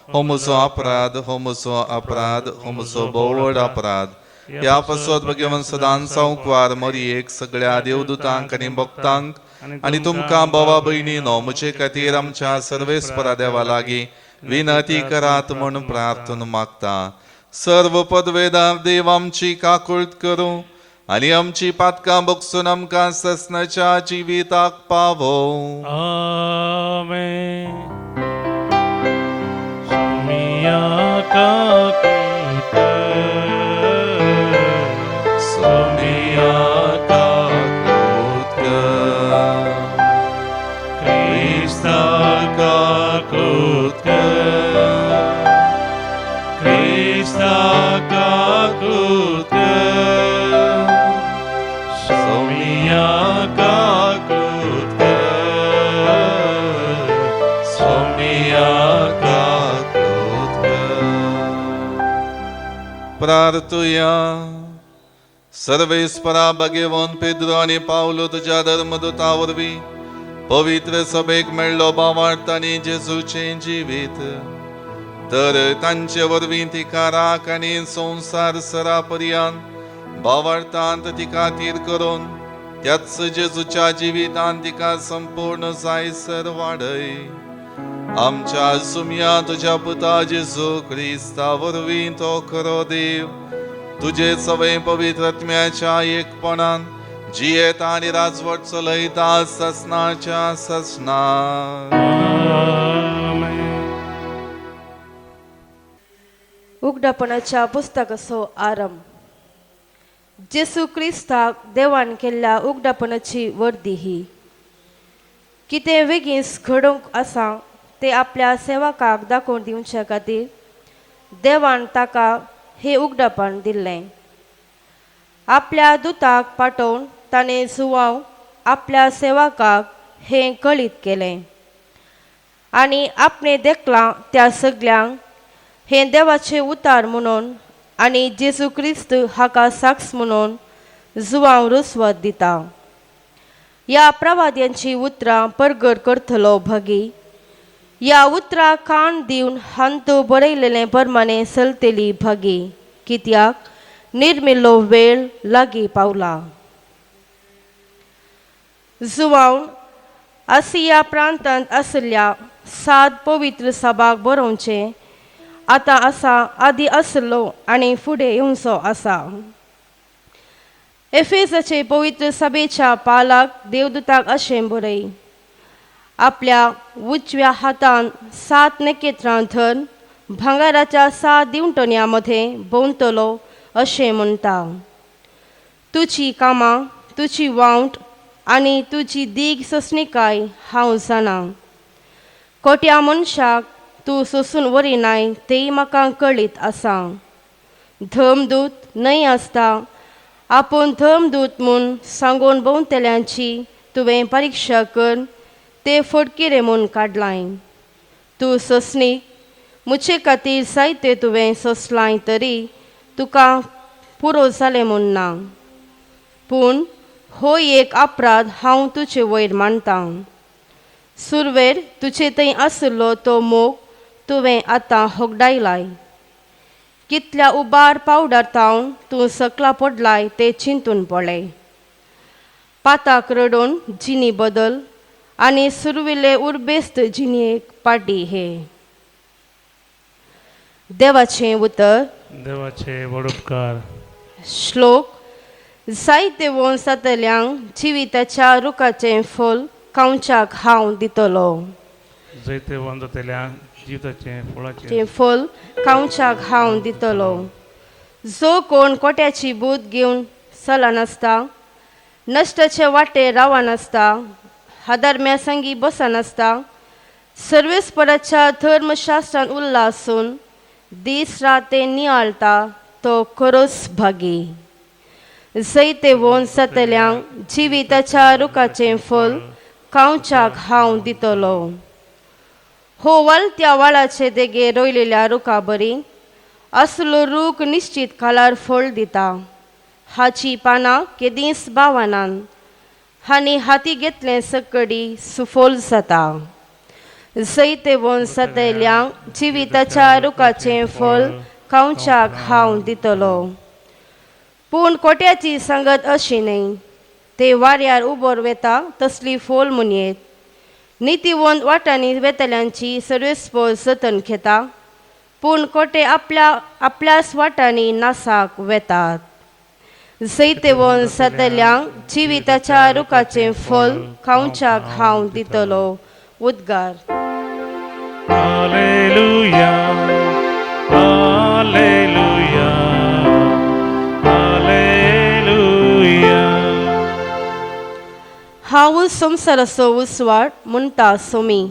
हो म्हजो अपराध, हो म्हजो अपराध, हो म्हजो बोवड अपराध. ह्या पासत घेवन सदांच सांवकार मरयेक सगळ्या देवदूतांक आनी भक्तांक आनी तुमकां भावा भयणीनो म्हजे खातीर आमच्या सर्वेस्परा देवा लागीं विनंती करात म्हूण प्रार्थन मागता. सर्व पदवेदार देव आमची काकुळट करूं आनी आमची पातकां बगसून आमकां ससनाच्या जिविताक पावो. आमेन. सोमिया काकुळट, सोमिया काकुळट, क्रिस्ता काकुळट, क्रिस्ता काकुळट, सोमिया काकुळट, सोमिया काकुळट. प्रार्थुया. सर्वेस्परा भगवंत पेद्रो आनी पावलो तुज्या धर्मदूता वरवीं पवित्र सभेक मेळ्ळो भावार्थ आनी जेजूचें जिवीत. तर तांचे वरवीं तिका राख आनी संवसार सरा पर्यंत भावार्थांत तिका तीर करून त्याच जेजूच्या जिवितांत तिका संपूर्ण जायसर वाडय. आमच्या सुमया तुज्या पुता जेजू क्रिस्ता वरवीं तो खरो देव तुजे सवय पवित्र आत्म्याच्या एकपणान जियेता आनी राजवट चलयता ससनाच्या ससनार. उगडापणाच्या पुस्तकाचो आरंभ. जेसू क्रिस्ताक देवान केल्ल्या उगडापणाची वर्दी ही. कितें वेगीस घडोवंक आसा ते आपल्या सेवकाक दाखोवन दिवचे खातीर देवान ताका हे उगडापण दिल्लें. आपल्या दुताक पाठोवन ताणें जुवांव आपल्या सेवकाक हें कळीत केलें आनी आपणें देखलां त्या सगळ्यांक हें देवाचें उतार म्हणून आनी जेजू क्रिस्त हाका साक्ष म्हणून जुवांव रुस्वत दिता. ह्या प्रवाद्यांची उतरां परगट करतलो भगी. ह्या उतरां कान दिवन हांतू बरयलेले प्रमाणे चलतली भगी. कित्याक निर्मिल्लो वेळ लागीं पावला. जुवांव आसिया प्रांतांत आशिल्ल्या 7 पवित्र सभाक बरोवचें आतां आसा, आदी आसलो आनी फुडें येवचो आसा. एफेसाचे पवित्र सभेच्या पालाक देवदूताक अशें बरय. आपल्या उजव्या हातान 7 नखेत्रां धरून भांगाराच्या 7 दिवटण्या मध्ये भोंवतलो अशें म्हणटा. तुजी कामां, तुजी वावट आनी तुजी दीग ससणिकाय हांव जाणा. कोट्या मनशाक तूं सोसून वरिनाय तेय म्हाका कळीत आसा. धर्मदूत न्हय आसता आपूण धर्मदूत म्हूण सांगून भोंवतल्यांची तुवें परिक्षा कर ते फडकिरे म्हूण काडलाय. तूं ससणीक म्हजे खातीर जायते तुवें सोंसलाय तरी तुका पुरो जालें म्हूण ना. पूण हो एक अपराध हांव तुजे वयर मांडटा. सुरवेर तुजे थंय आसलो तो मोग तुवें आतां होगडायलाय. कितल्या उबार पावडार तूं सकला पडलाय ते चिंतून पळय. पाताक रडून जिनी बदल आनी सुरविले उर्बेस्त जिणेक पाटी हे. देवाचें उतर. देवाचे वडुपकार. श्लोक. जायते वंशांतल्यांक जिविताच्या रुखाचें फळ खावच्याक हांव दितलो. जायते वंशांतल्या जिविताचे फळाचे चे फळ खावच्याक हांव दितलो. जो कोण कोट्याची बूद घेवन चलनासता, नश्टाचे वाटे रावनासता, अधर्म्या संगी बसनासता, सर्वेस्पराच्या धर्मशास्त्रान उरला आसून दीस राते नियाळटा तो खरोच भागी. जायते वंशांतल्यांक जिविताच्या रुखाचें फळ खावच्याक हांव दितलो. हो वलत्या वाळाचे देगे रोयलेल्या रुखा बरी असलो रूख निश्चित कालार फळ दिता. हाची पानां केदींच बावनान आनी हाती घेतलें सकडी सुफोल जाता. जायते वंशांतल्यांक जिविताच्या रुखाचें फळ खावच्याक हांव दितलो. पूण कोट्याची संगत अशी न्हय, ते वाऱ्यार उबोर वेता तसली फोल मुनयेत. नितीवंत वाटांनी वेतल्यांची सर्वेस्पर जतन घेता, पूण कोटे आपल्याच वाटांनी नासाक वेतात. जायते वंशांतल्यांक जिविताच्या रुखाचें फळ खावच्याक हांव दितलो. उद्गार. Hallelujah, hallelujah, hallelujah. हांव संवसाराचो उसवाड म्हणटा सोमी.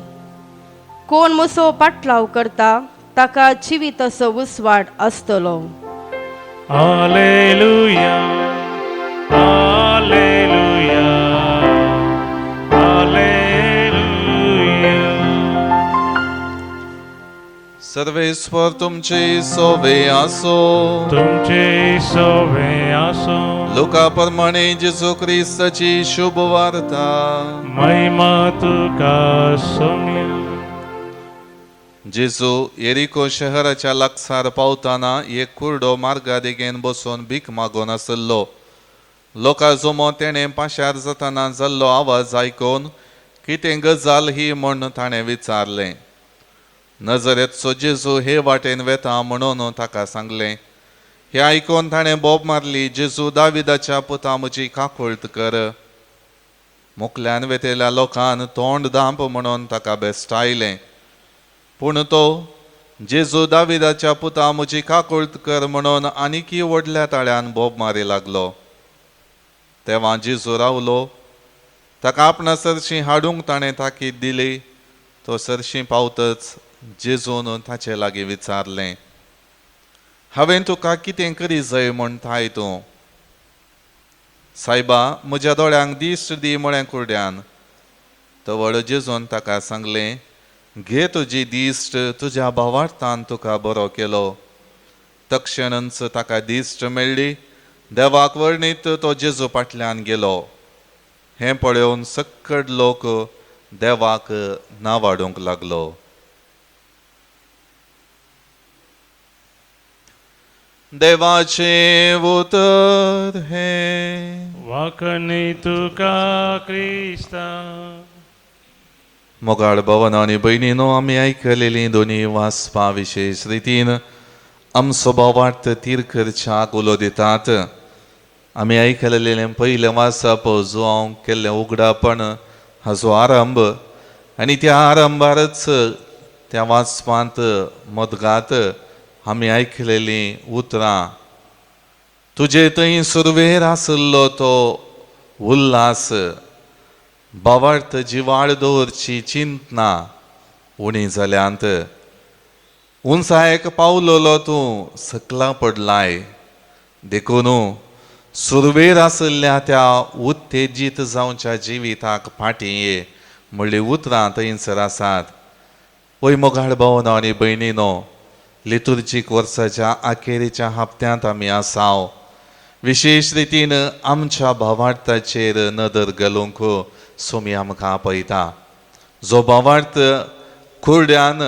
कोण म्हजो पाटलाव करता ताका जिविताचो उसवाड आसतलो. Hallelujah, hallelujah, hallelujah. सर्वेश्वर तुमचे सोवे आसो. तुमचे सोवे आसो. लोका प्रमाणे जेजू ख्रिस्ताची शुभ वार्ता. महिमा तुका सोम्या. जेजू येरिको शहराच्या लागसार पावताना एक कुरडो मार्गा देगेन बसून भीक मागून आसलो. लोकां जमो तेणें पाशार जाताना जाल्लो आवाज आयकून कितें गजाल ही म्हूण ताणें विचारलें. नजरेचो जेजू हे वाटेन वेता म्हणून ताका सांगलें. हे आयकून ताणें बोब मारली, जेजू दाविदाच्या पुता म्हजी काकुळट कर. मुखल्यान वेतेल्या लोकांन तोंड धांप म्हणून ताका बेस्टायलें. पूण तो जेजू दाविदाच्या पुता म्हजी काकुळट कर म्हणून आनीकी व्हडल्या ताळ्यान बोब मारी लागलो. तेव्हा जेजू रावलो. ताका आपणा सरशी हाडूंक ताणें ताकीद दिली. तो सरशी पावतच जेजून ताचे लागीं विचारलें, हांवें तुका कितें करी जाय म्हूण थाय तूं? सायबा, म्हज्या दोळ्यांक दिश्ट दी म्हळें कुरड्यान. तवळ जेजून ताका सांगलें, घे तुजी दिश्ट, तुज्या भावार्थान तुका बरो केलो. तक्षणच ताका दिश्ट मेळ्ळी. देवाक वर्णीत तो जेजू फाटल्यान गेलो. हें पळोवन सक्कड लोक देवाक नावाडूंक लागलो. देवाचे उतर हे. वाकणे तुका क्रिस्ता. मोगाळ भवन आणि भयणीनो, आमी आयकलेली दोनी वाचपा विशेष रितीन आमचो भावार्थ तीरकरच्याक उलो दितात. आमी आयकलेलें पयलें वाचप जो हांव केल्लें उगडापण हाचो आरंभ, आनी त्या आरंभारच त्या वाचपांत मदगात आमी आयकलेलीं उतरां. तुजे थंय सुरवेर आसलो तो उल्हास, भावार्थ जिवाळ दवरची चिंतना उणी जाल्यांत. उंचायेक पावलोलो तूं सकला पडलाय. देखून सुरवेर आसल्या त्या उत्तेजीत जावच्या जिविताक फाटीं ये म्हणली उतरां थंयसर आसात. पळय मोगाळ भावनो आनी भयणीनो, लितुर्जीक वर्साच्या अखेरेच्या हप्त्यांत आमी आसाव. विशेष रितीन आमच्या भावार्थाचेर नदर घालूंक सोमी आमकां आपयता. जो भावार्थ कुरड्यान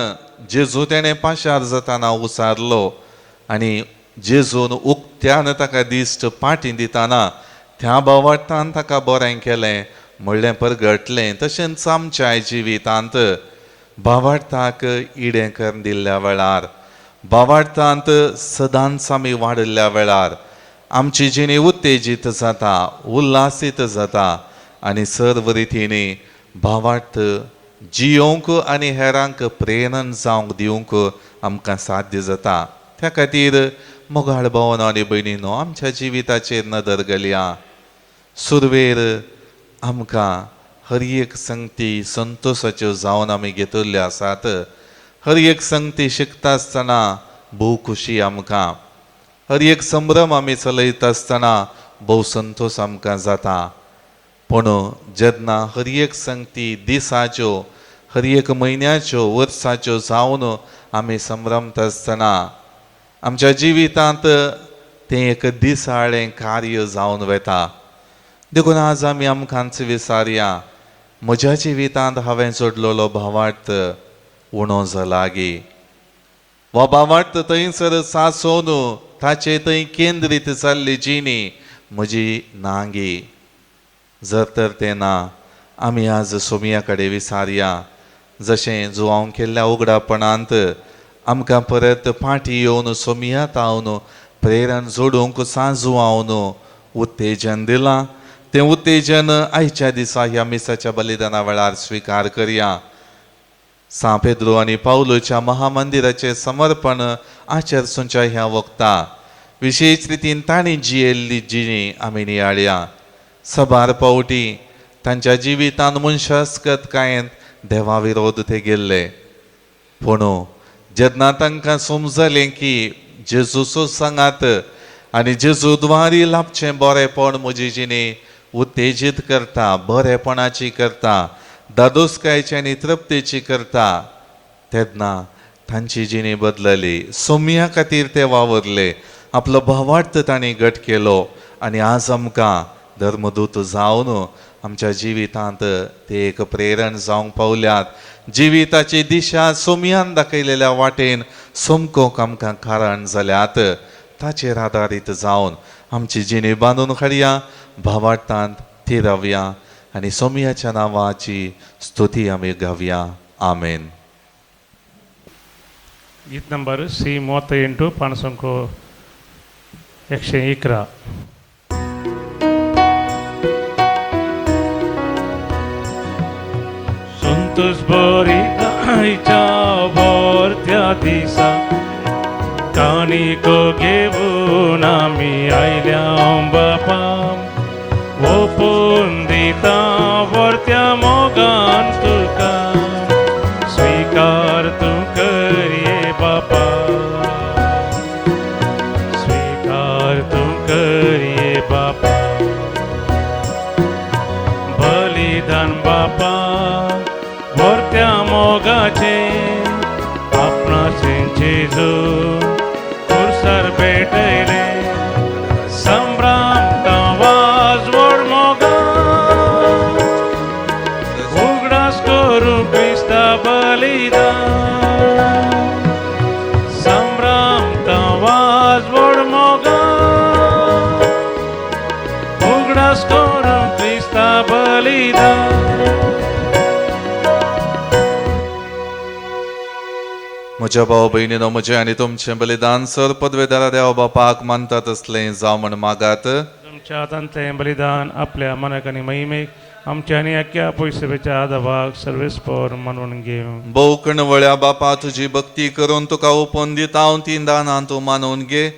जेजू तेणें पाशार जाताना उसारलो आनी जेजून उक्त्यान ताका दिश्ट पाटी दिताना त्या भावार्थान ताका बरें केलें. म्हणलें परगटलें तशेंच आमच्या जिवितांत भावार्थाक इडेंकर दिल्ल्या वेळार भावार्थांत सदांच आमी वाडिल्ल्या वेळार आमची जिणी उत्तेजीत जाता उल्हासीत जाता आनी सर्व रितींनी भावार्थ जियोंक आनी हेरांक प्रेरण जावंक दिवंक आमकां साध्य जाता. त्या खातीर मोगाळ भावनो आनी भयणीनो आमच्या जिविताचेर नदर घालया. सुरवेर आमकां हर एक संगती संतोशाच्यो जावन आमी घेतिल्ल्यो आसात. हर एक संगती शिकता आसतना भोव खुशी आमकां, हर एक संभ्रम आमी चलयता आसतना भोव संतोश आमकां जाता. पूण जेन्ना हर एक संगती दिसाच्यो हर एक म्हयन्याच्यो वर्साच्यो जावन आमी संभ्रमता आसतना आमच्या जिवितांत तें एक दिसाळें कार्य जावन वता. देखून आज आमी आमकांच विचारया, म्हज्या जिवितांत हांवें जोडलेलो भावार्थ उणो जाला गे, हो भावार्थ थंयसर सांसोवन ताचे थंय केंद्रीत जाल्ली जिणी म्हजी ना गे. जर तर तें ना, आमी आज सोमया कडेन विचारया. जशें जुवांव केल्ल्या उगडापणांत आमकां परत फाटीं येवन सोमयात आवन प्रेरण जोडूंक सांजुवावन उत्तेजन दिलां, तें उत्तेजन आयच्या दिसा ह्या मिसाच्या बलिदाना वेळार स्विकार करया. सा पेद्रो आनी पावलोच्या महामंदिराचें समर्पण आचरसूच्या ह्या वखदां विशेश रितीन तांणी जियेल्ली जिणी आमी नियाळया. सबार पावटी तांच्या जिवितांत मनशास्कत कांयत देवा विरोध ते गेल्ले, पूण जेन्ना तांकां समजलें की जेजूचो सांगात आनी जेजू द्वारी लाभचें बरेपण म्हजी जिणी उत्तेजीत करता, बरेपणाची करता, दादोसकायची आनी तृप्तीची करता, तेन्ना तांची जिणी बदलली. सोमया खातीर ते वावरले, आपलो भावार्थ तांणी घट केलो आनी आज आमकां धर्मदूत जावन आमच्या जिवितांत ते एक प्रेरण जावंक पावल्यात. जिविताची दिशा सोमयान दाखयलेल्या वाटेन सोमकोंक आमकां कारण जाल्यात. ताचेर आदारीत जावन आमची जिणी बांदून हाडया, भावार्थांत ती रावया आनी सोमयाच्या नांवाची स्तुती आमी गावया. आमेन. गीत नंबर C38 पान संख्या 111. संतोष बरीच्या भरत्या दिसा काणीक घेवन आमी आयल्या बापा, ओपून दिता वर्त्या मोगान तुका, स्वीकार तूं करये बापा, स्वीकार तूं करये बापा. बलिदान बापा वर्त्या मोगाचे आपणाचे जेजू खुर्सार भेटयले, संभ्राम आवाज व्हड मोगा उगडास करूं क्रिस्ता बलिदान, संभ्राम आवाज व्हड मोगा उगडास करूं क्रिस्ता बलिदान. म्हज्या भाव भयणीनो, म्हजें आनी तुमचें बलिदान सर पदवेदारा देवा बापाक मानतात असलें जावं म्हण मागात. तुमच्या हातांतलें बलिदान आपल्या मनाक आनी महिमेक आमच्या आनी एक्या पयसुबेच्या आदाबाक सर्वेस्पर मानून घेवं. भोव कणवळ्या बापा, तुजी भक्ती करून तुका ओपोवन दिता हांव तीन दानां तूं मानून घे.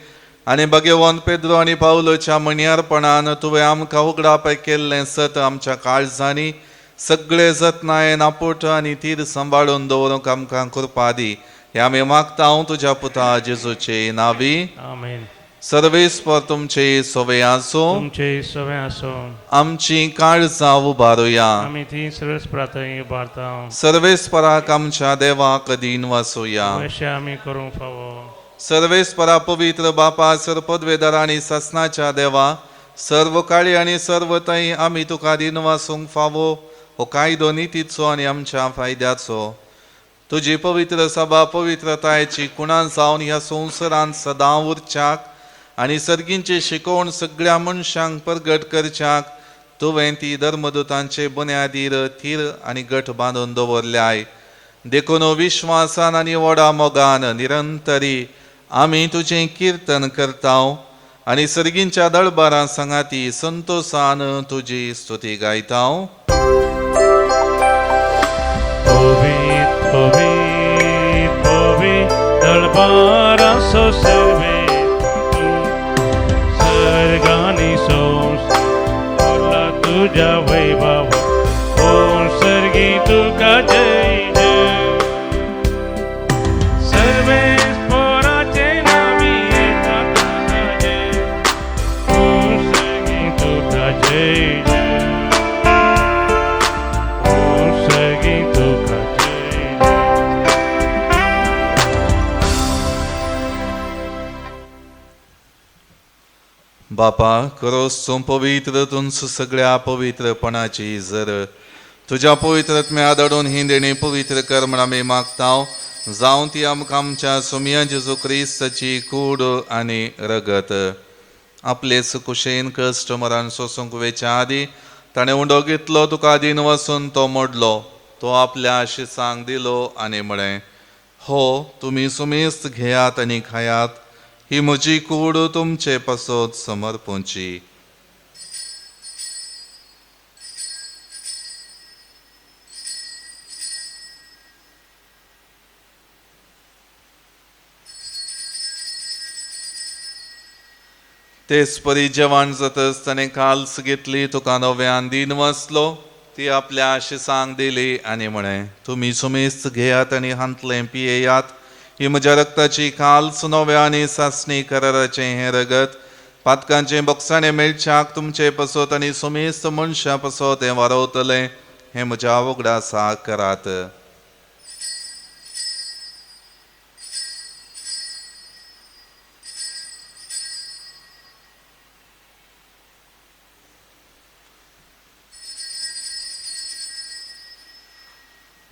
आनी भगवान पेद्रो आनी पावलोच्या मणियारपणान तुवें आमकां उगडाप केल्लें सत आमच्या काळजांनी सगळे जतनायेन आपूट आनी तीर सांबाळून दवरूंक आमकां कृपा दी. हे आमी मागता हांव तुज्या पुता जेजूचे नांवी. आमेन. सर्वेस्पर तुमचे सोवे आसूं, तुमचे सवे आसूं. आमची काळजां उबारुया. आमी ती सर्वेस्परांतय उबारता. सर्वेस्पराक आमच्या देवाक दिन वासुया. अशें आमी करूंक फावो. सर्वेस्परा पवित्र बापा, सरपदवेदार आनी ससनाच्या देवा, सर्व काळी आनी सर्व थंय आमी तुका दिन वासूंक फावो. हो कायदो नितीचो आनी आमच्या फायद्याचो. तुजी पवित्र सभा पवित्रतायेची कुणां जावन ह्या संवसारांत सदां उरच्याक आनी सर्गींची शिकोवण सगळ्या मनशांक प्रगट करच्याक तुवें ती धर्मदुतांचे बुन्यादीर थीर आनी गठ बांदून दवरल्याय. देखून विश्वासान आनी व्हडा मोगान निरंतरी आमी तुजें कीर्तन करताव आनी सर्गींच्या दळबारां सांगाती संतोषान तुजी स्तुती गायताव. दळबारांचो सर्वे सर्गांनी सोला तुझ्या वैभव ओम सर्गी तुका जय जय. सर्वे पोराचे नावी येतात जय ओम सर्गी तुका जय जय ओम सर्गी तुका जय जय. बापा करोस तूं पवित्र तुंच सगळ्या पवित्रपणाची जर तुझ्या पवित्रत्म्या आदळून ही देणी पवित्र कर म्हण आमी मागताव. जावं ती आमकां आमच्या सुमिया जेजू क्रिस्ताची कूड आनी रगत. आपलेच कुशेन कश्ट मरण सोसूंक वेच्या आदी ताणें उंडो घेतलो तुका आदीन वचून तो मोडलो. तो आपल्या शिसांक दिलो आनी म्हळें, हो तुमी सुमेस्त घेयात आनी खायात, ही म्हजी कूड तुमचे पासत समर्पूंची. तेच परी जेवण जातच ताणें काल्स घेतली तुका नव्यान दीन वचलो. ती आपल्या शिसांक दिली आनी म्हळें, तुमी सुमेस्त घेयात आनी हांतलें पियेयात, ही म्हज्या रक्ताची काल्स नव्या आनी सासणी कराराचें हें रगत. पातकांचें बोगसाणें मेळच्याक तुमचे पासत आनी सुमेस्त मनशां पासत हें वारवतलें. हें म्हज्या वगडा सा करात.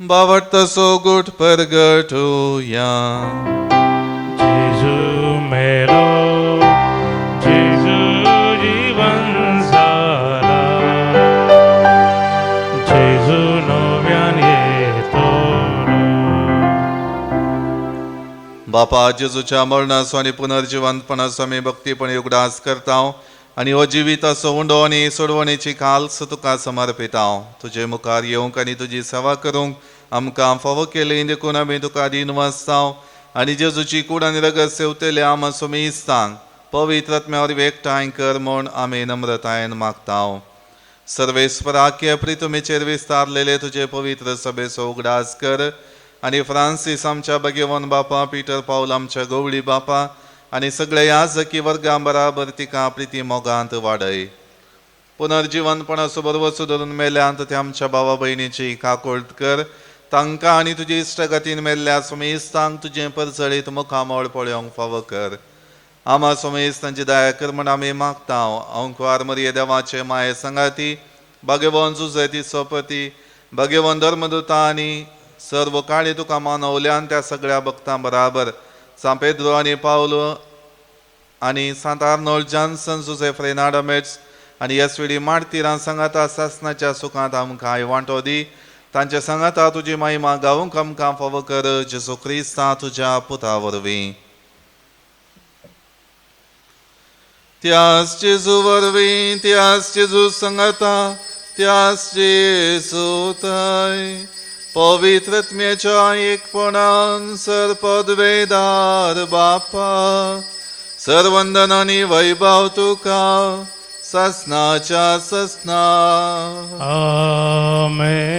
बावटसो गुट परगटुया. जेजू मेलो जेजू जीवन जाला जेजू नव्यान येतो. बापा जेजूच्या मरणाचो आनी पुनर्जिवंतपणाचो आमी भक्तीपणी उगडास करताव आनी हो जिविताचो उंडो आनी सोडवणेची काल्स तुका समर्पिताव. तुजे मुखार येवंक आनी तुजी सेवा करूंक आमकां फावो केलें देखून आमी तुका दिन वचताव आनी जेजूची कूड आनी रगत सेवतले आम सुमेस्तांक पवित्रत्म्यावर एकठांय कर म्हूण आमी नम्रतायेन मागताव. सर्वेस्पराख्य प्रितुमेचेर विस्तारलेले तुजे पवित्र सभेचो उगडास कर आनी फ्रांसीस आमच्या भगिवन बापा, पिटर पाऊल आमच्या गवळी बापा आनी सगळे याजकी वर्गां बराबर तिका प्रिती मोगांत वाडय. पुनर्जिवंतपणाचो बरोबर सुदारून मेल्यांत त्या आमच्या भावा भयणीची काकोळट कर. तांकां आनी तुजी इश्टगतीन मेल्ल्या सुमेस्तांक तुजें परचळीत मुखामोळ पळोवंक फावो कर. आमा सुमेस्तांची दया कर म्हण आमी मागताव. अंकुवार मरिये देवाचे माये संगाती, भगवन जुजती सोपती, भगवन धर्मदूता आनी सर्व काळी तुका मानवल्यान त्या सगळ्या भक्तां बराबर सान पेद्रो आनी पावलो आनी सांत आर्नोल्ड जॉन्सन, जोसेफ रेनार्ड मेट्स आनी येसवेडी मार्तिरां सांगाता सासणाच्या सुखांत आमकां वांटो दी. तांच्या सांगाता तुजी महिमा गावूंक आमकां फावो कर. जेजू क्रिस्ता तुज्या पुता वरवीं. त्याच जेजू वरवीं, त्याच जेजू सांगाता, त्याच जेजू थंय पवित्रत्म्याच्या एकपणान सरपदवेदार बापा सर्वंदन आनी वैभव तुका ससनाच्या ससना. आमेन.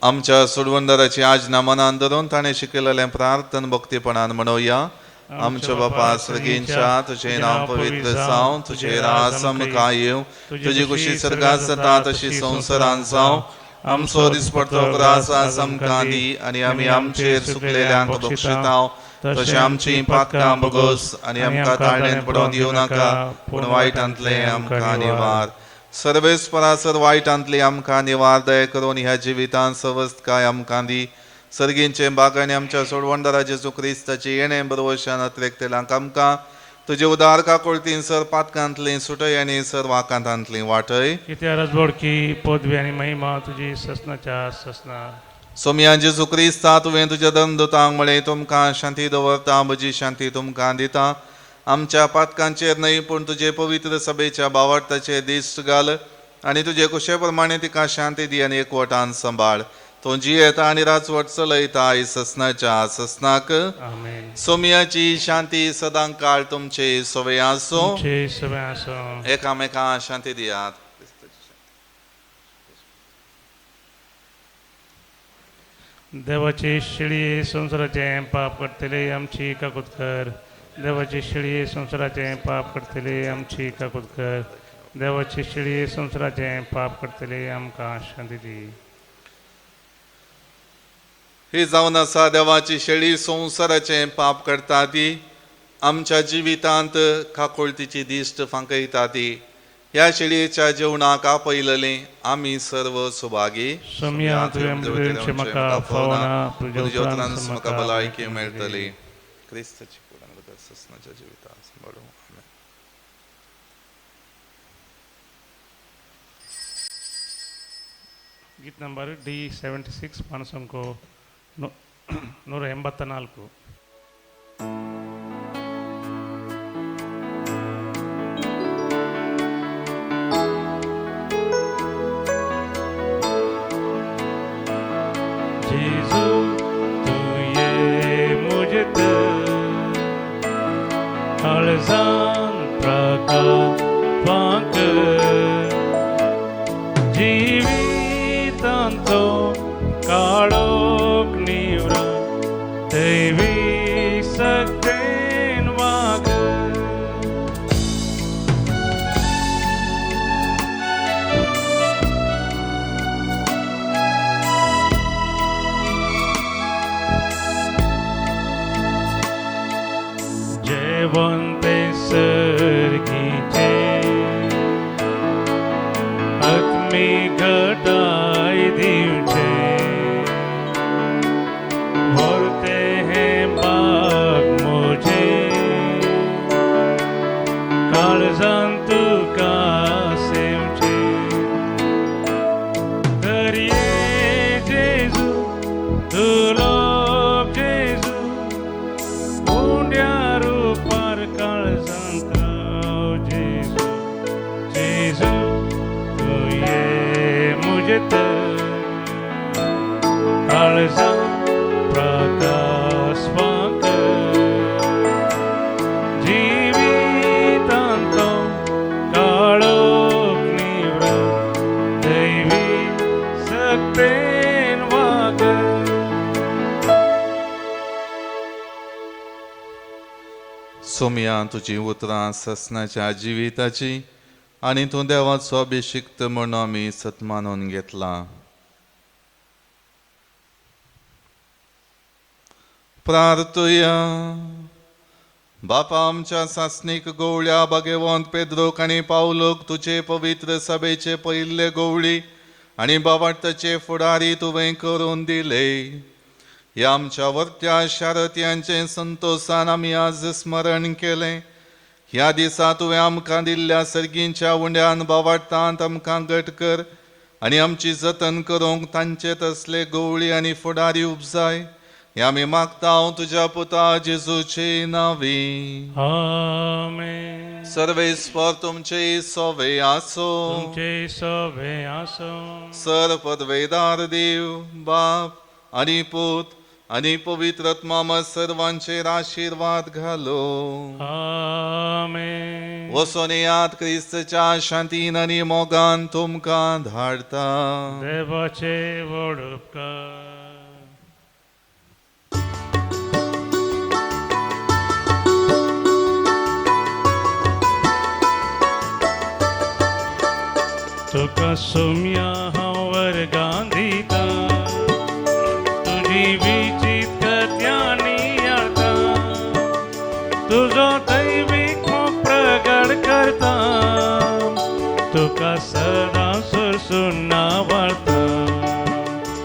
आमच्या सोडवंदराची आज्ञा मनान धरून ताणें शिकयलेलें प्रार्थन भक्तीपणान म्हणोया. आमच्या बापा सर्गींच्या, तुझें नांव पवित्र जावं, तुझें राज आमकां येवं, तुजी कुशी सर्गांत जाता तशी संवसारांत जावं. आमचो दिसपडटो ग्रास आज आमकां दी आनी आमी आमचेर चुकलेल्यांक बक्षितांव, तशें आमची पातकां बगोस आनी आमकां ताळणेंत पडोवन दिवं नाका, पूण वायटांतलें आमकां निवार. सर्वेस्परासर वायटांतली आमकां निवार. दया करून ह्या जिवितांत सवस्त काय आमकां दी, सर्गींचे बागांनी आमच्या सोडवंदारा जेजू क्रिस्ताची येणे बरोवशान अतिरेकतेलांक आमकां तुजे उदार काकोळतीन सर पातकांतली सुटय आनी सर वाकांतांतली वाटय. कित्या रजबोडकी पदवी आनी महिमा तुजी ससनाच्या ससना. सोम्या जेजू क्रिस्ता तुवें तुज्या धर्मदूतांक म्हळें तुमकां शांती दवरता म्हजी शांती तुमकां दिता. आमच्या पातकांचेर न्हय पूण तुजे पवित्र सभेच्या बावटाचेर दिश्ट घाल आनी तुजे कुशे प्रमाणे तिका शांती दी आनी एकवटान सांबाळ. तो जियेता आनी राजवट चलयता आयज ससनाच्या ससनाक. आमेन. सोम्याची शांती सदां काळ तुमचे सोवे आसो. तुमचे सगळे आसूं. एकामेकां शांती दियात. देवाची शिळी संसाराचे पाप करतले आमची काकूत कर. देवाची शिळी संसाराचे पाप करतले आमची काकूत कर. देवाची शिळी संसाराचे पाप करतले आमकां शांती दी. ही जावन आसा देवाची शेळी संवसाराचे पाप करता ती. आमच्या जिवितांत काकोळतीची दिश्ट फांकयता ती. ह्या शेळयेच्या जेवणाक आपयलेले आमी सर्व सुभागी. सोम्या तुवें म्हाका फावना तुज्या उतरांत म्हाका भलायकी मेळटली. क्रिस्ताची कुरान ससनाच्या जिवितांत सांबाळूं. आमेन. गीत नंबर D76 पान संको 184. जेजू तू ये मुझे काळजान प्रकापाक जिवितांतो काळोख निवरा दैवी सक्तेन वाग. जेवंते सर्गीचे आत्मी घटाय दिवचे व्हरते हे बाग मोजे काळजान तुका सेवचे. दर्ये जेजू तुलो जेजू उंड्या रूपार काळजांत राव जेजू. जेजू तू ये मुझे काळजां प्रकाश वाक जिवितांतो काळोख निवरा दैवी सक्तेन वाग. सोम्या तुजी उतरां ससनाच्या जिविताची आनी तूं देवाचो अभिशिक्त म्हूण आमी सतमानून घेतला. प्रार्थुया. बापा आमच्या सासणीक गवळ्या भाग्यवंत पेद्रोक आनी पावलोक तुजे पवित्र सभेचे पयले गवळी आनी बावटाचे फुडारी तुवें करून दिले. ह्या आमच्या वर्त्या शारत्यांचे संतोषान आमी आज स्मरण केलें. ह्या दिसा तुवें आमकां दिल्ल्या सर्गींच्या उंड्यान बावटांत आमकां घट कर आनी आमची जतन करूंक तांचे तसले गवळी आनी फुडारी उपजाय. हें आमी मागता हांव तुज्या पुता जेजूचे नांवी. आमेन. सर्वेस्पर तुमचे सोवे आसो. तुमचे सवे आसो. सर पदवेदार देव बाप आनी पूत आनी पवित्र आत्मा सर्वांचेर आशीर्वाद घालो. आमेन. वचून येयात क्रिस्ताच्या शांतीन आनी मोगान तुमकां धाडता. देवाचे व्हड उपकार. तुका सोम्या हांव वर्गां दिता